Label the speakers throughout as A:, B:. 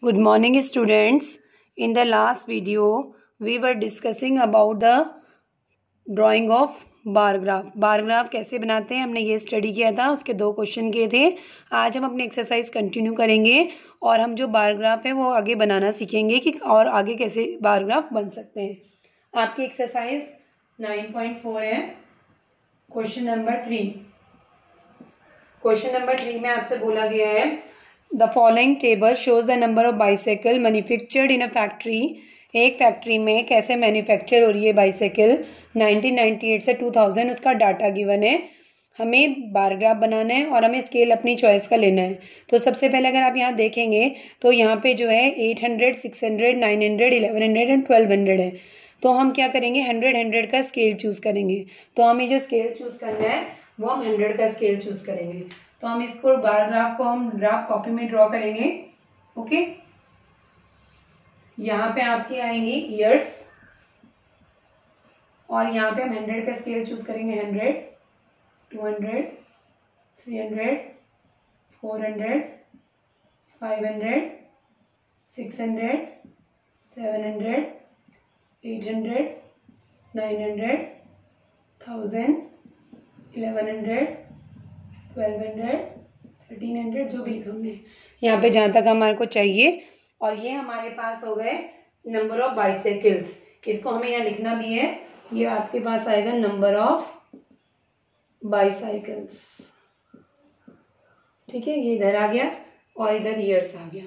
A: Good morning, students. In the last video, we were discussing about the drying of bar graph. Bar graph कैसे बनाते हैं हमने ये study किया था, उसके 2 क्वेश्चन किए थे। आज हम अपनी एक्सरसाइज कंटिन्यू करेंगे और हम जो बार ग्राफ है वो आगे बनाना सीखेंगे कि और आगे कैसे बार ग्राफ बन सकते हैं। आपकी एक्सरसाइज 9.4 है। क्वेश्चन नंबर 3 में आपसे बोला गया है the following table shows the number of bicycle manufactured in a factory. एक फैक्ट्री में कैसे मैन्युफैक्चर हो रही है बाइसाइकिल 1998 से 2000, उसका डाटा गिवन है। हमें बार ग्राफ बनाना है और हमें स्केल अपनी चॉइस का लेना है। तो सबसे पहले अगर आप यहाँ देखेंगे तो यहाँ पे जो है 800, 600, 900, 1100 एंड 1200 है। तो हम क्या करेंगे, 100 का स्केल चूज करेंगे। तो हमें जो स्केल चूज करना है वो हम 100 का स्केल चूज करेंगे। तो हम इसको बार ग्राफ को हम ग्राफ कॉपी में ड्रॉ करेंगे। ओके, यहाँ पे आपकी आएंगी ईयर्स और यहाँ पे हम 100 का स्केल चूज करेंगे। 100, 200, 300, 400, 500, 600, 700, 800, 900, 1000, 1100, 1200, 1300, जो भी लिखा हमने यहाँ पे जहाँ तक हमारे को चाहिए। और ये हमारे पास हो गए नंबर ऑफ बाइसाइकिल्स। इसको हमें यहाँ लिखना भी है। ये आपके पास आएगा नंबर ऑफ बाइसाइकिल्स। ठीक है, ये इधर आ गया और इधर ईयर्स आ गया।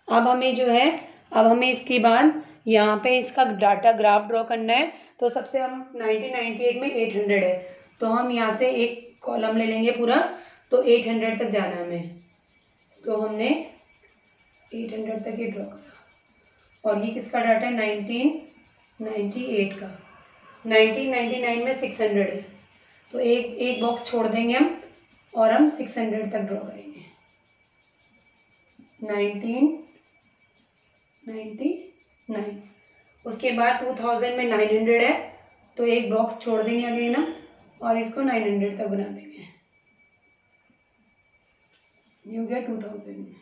A: अब हमें जो है, अब हमें इसके बाद यहाँ पे इसका डाटा ग्राफ ड्रॉ करना है। तो सबसे हम 1998 में 800 है, तो हम यहाँ से एक कॉलम ले लेंगे पूरा। तो 800 तक जाना है हमें, तो हमने 800 तक ये ड्रॉ करा। और ये किसका डाटा है, 1998 का। 1999 में 600 है, तो एक बॉक्स छोड़ देंगे हम और हम 600 तक ड्रॉ करेंगे। 1999, उसके बाद 2000 में 900 है, तो एक बॉक्स छोड़ देंगे अगेन हम और इसको 900 तक बना देंगे। ये हो गया 2000 में।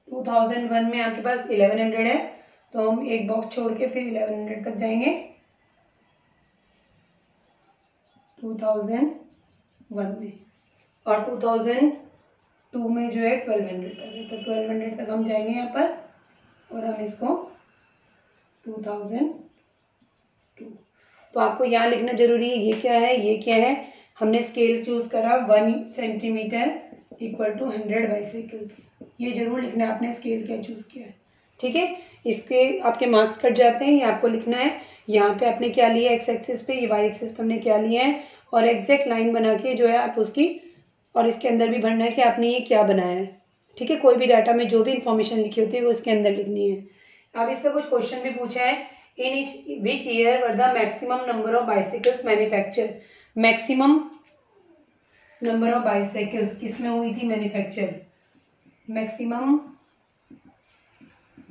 A: 2001 में आपके पास 1100 है, तो हम एक बॉक्स छोड़ के फिर 1100 तक जाएंगे। 2001 में और 2002 में जो है 1200 तक है, तो 1200 तक हम जाएंगे यहाँ पर और हम इसको 2002। तो आपको यहाँ लिखना जरूरी है, ये क्या है, ये क्या है। हमने स्केल चूज करा 1 सेंटीमीटर इक्वल टू 100 बाइसाइकिल्स। ये जरूर लिखना है आपने स्केल क्या चूज किया है। ठीक है, इसके आपके मार्क्स कट जाते हैं, ये आपको लिखना है। यहाँ पे आपने क्या लिया एक्स एक्सिस पे, ये वाई एक्सिस पे हमने क्या लिया है, और एग्जैक्ट लाइन बना के जो है आप उसकी, और इसके अंदर भी भरना है कि आपने ये क्या बनाया है। ठीक है, कोई भी डाटा में जो भी इंफॉर्मेशन लिखी होती है वो उसके अंदर लिखनी है। अब इसका कुछ क्वेश्चन भी पूछा है, in which year were the maximum number of bicycles manufacture. Maximum number of bicycles किसमें हुई थी manufacture, maximum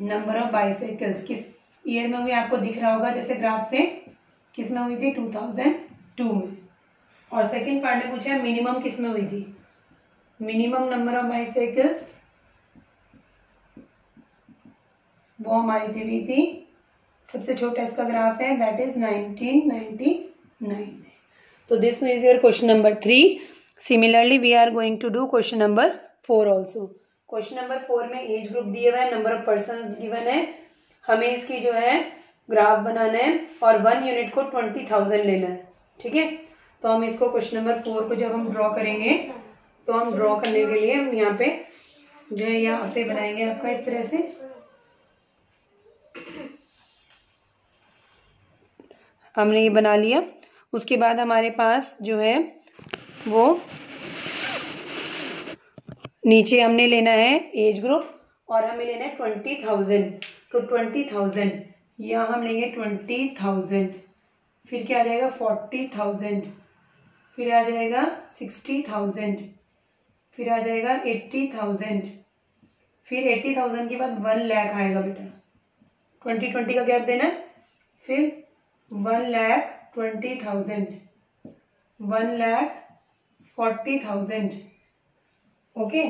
A: number of bicycles किस ईयर में हुई, आपको दिख रहा होगा जैसे ग्राफ से, किस में हुई थी, 2002 में। और सेकंड पार्ट में पूछा है मिनिमम किस में हुई थी, मिनिमम नंबर ऑफ बाइसाइकिल्स वो हमारी हुई थी, सबसे छोटा इसका ग्राफ है, दैट इज 1999 में। तो this is your question number 3। Similarly we are going to do question number 4 also. Question number 4 में एज ग्रुप दिया हुआ है, नंबर ऑफ पर्सन गिवन है, हमें इसकी जो है ग्राफ बनाना है और 1 यूनिट को 20,000 लेना है। ठीक है, तो हम इसको क्वेश्चन नंबर 4 को जब हम ड्रॉ करेंगे तो हम ड्रॉ करने के लिए हम यहाँ पे जो है यहाँ पे बनाएंगे आपका इस तरह से। हमने ये बना लिया। उसके बाद हमारे पास जो है वो नीचे हमने लेना है एज ग्रुप और हमें लेना है 20,000। तो 20,000 यहाँ हम लेंगे 20,000, फिर क्या आ जाएगा 40,000, फिर आ जाएगा 60,000, फिर आ जाएगा 80,000, फिर 80,000 के बाद 1 लाख आएगा बेटा, 20 का गैप देना, फिर 1,20,000, 1,40,000। ओके,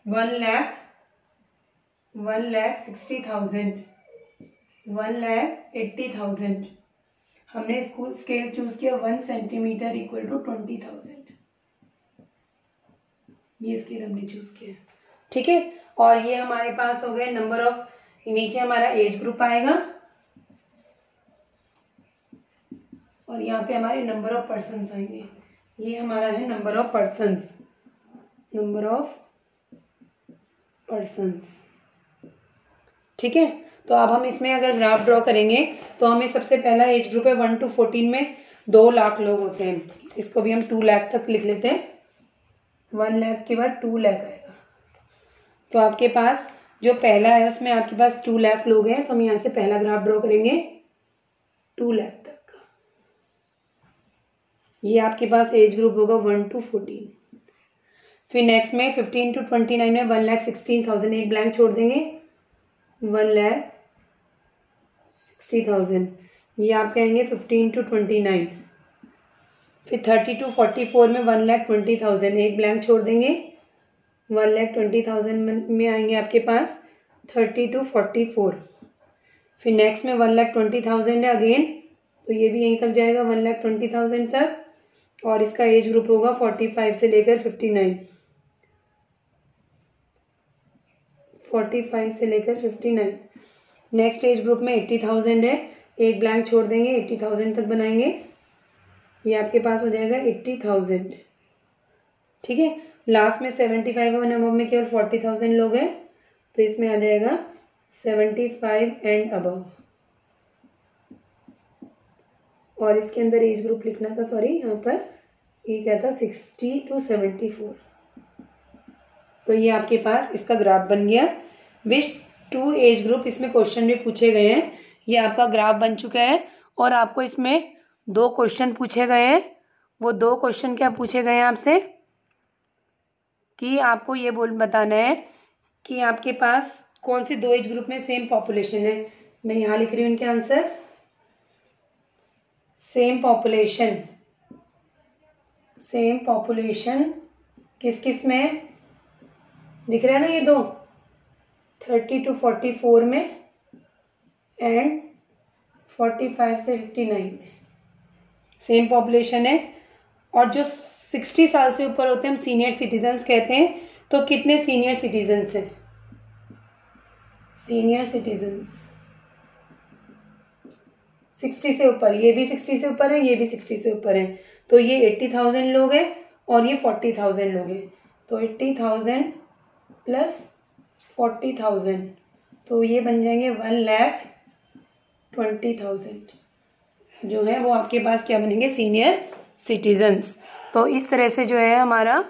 A: 1,60,000, 1,80,000। हमने स्केल चूज किया 1 सेंटीमीटर इक्वल टू 20,000। ये स्केल हमने चूज किया, ठीक है। और ये हमारे पास हो गए नंबर ऑफ, नीचे हमारा एज ग्रुप आएगा और यहाँ पे हमारे नंबर ऑफ पर्सन्स आएंगे। ये हमारा है number of persons, number of persons, ठीक है। तो अब हम इसमें अगर ग्राफ ड्रॉ करेंगे तो हमें सबसे पहला एज ग्रुप है 1 to 14 में 2 लाख लोग होते हैं, इसको भी हम 2 लाख तक लिख लेते हैं। 1 लाख के बाद 2 लाख आएगा। तो आपके पास जो पहला है उसमें आपके पास 2 लाख लोग हैं, तो हम यहाँ से पहला ग्राफ ड्रॉ करेंगे 2 लाख तक का। ये आपके पास एज ग्रुप होगा 1 to 14। फिर नेक्स्ट में 15 to 29 में 1,16,000, एक ब्लैंक छोड़ देंगे, 1,60,000। ये आप कहेंगे 15 to 29। फिर 30 to 44 में 1,20,000, एक ब्लैंक छोड़ देंगे, 1,20,000 में आएंगे आपके पास 30 to 44। फिर नेक्स्ट में 1,20,000 है अगेन, तो ये भी यहीं तक जाएगा 1,20,000 तक। और इसका एज ग्रुप होगा 45 से लेकर 59, 45 से लेकर 59। नेक्स्ट एज ग्रुप में 80,000 है, एक ब्लैंक छोड़ देंगे, 80,000 तक बनाएंगे। ये आपके पास हो जाएगा 80,000, ठीक है। लास्ट में 75 और अबव में केवल 40,000 लोग हैं, तो इसमें आ जाएगा 75 एंड अबव। और इसके अंदर एज ग्रुप लिखना था, सॉरी यहाँ पर ये क्या था 60 to 74। तो ये आपके पास इसका ग्राफ बन गया। विच 2 एज ग्रुप, इसमें क्वेश्चन भी पूछे गए हैं। ये आपका ग्राफ बन चुका है और आपको इसमें 2 क्वेश्चन पूछे गए हैं। वो 2 क्वेश्चन क्या पूछे गए हैं आपसे कि आपको ये बताना है कि आपके पास कौन से 2 एज ग्रुप में सेम पॉपुलेशन है। मैं यहाँ लिख रही हूँ इनके आंसर। सेम पॉपुलेशन किस किस में दिख रहा है ना, ये 2 30 to 44 में एंड 45 से 59 में सेम पॉपुलेशन है। और जो 60 साल से ऊपर होते हैं हम सीनियर सिटीजन्स कहते हैं। तो कितने सीनियर सिटीजन्स हैं? सीनियर सिटीजन्स 60 से ऊपर, ये भी 60 से ऊपर है, ये भी 60 से ऊपर है। तो ये 80,000 लोग हैं और ये 40,000 लोग हैं। तो 80,000 प्लस 40,000, तो ये बन जाएंगे 1,20,000 जो है वो आपके पास क्या बनेंगे, सीनियर सिटीजन्स। तो इस तरह से जो है हमारा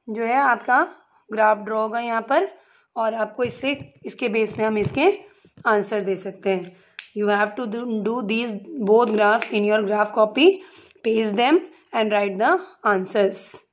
A: जो है आपका ग्राफ ड्रॉ होगा यहाँ पर, और आपको इसके बेस में हम इसके आंसर दे सकते हैं। You have to do these both graphs in your graph copy, paste them and write the answers.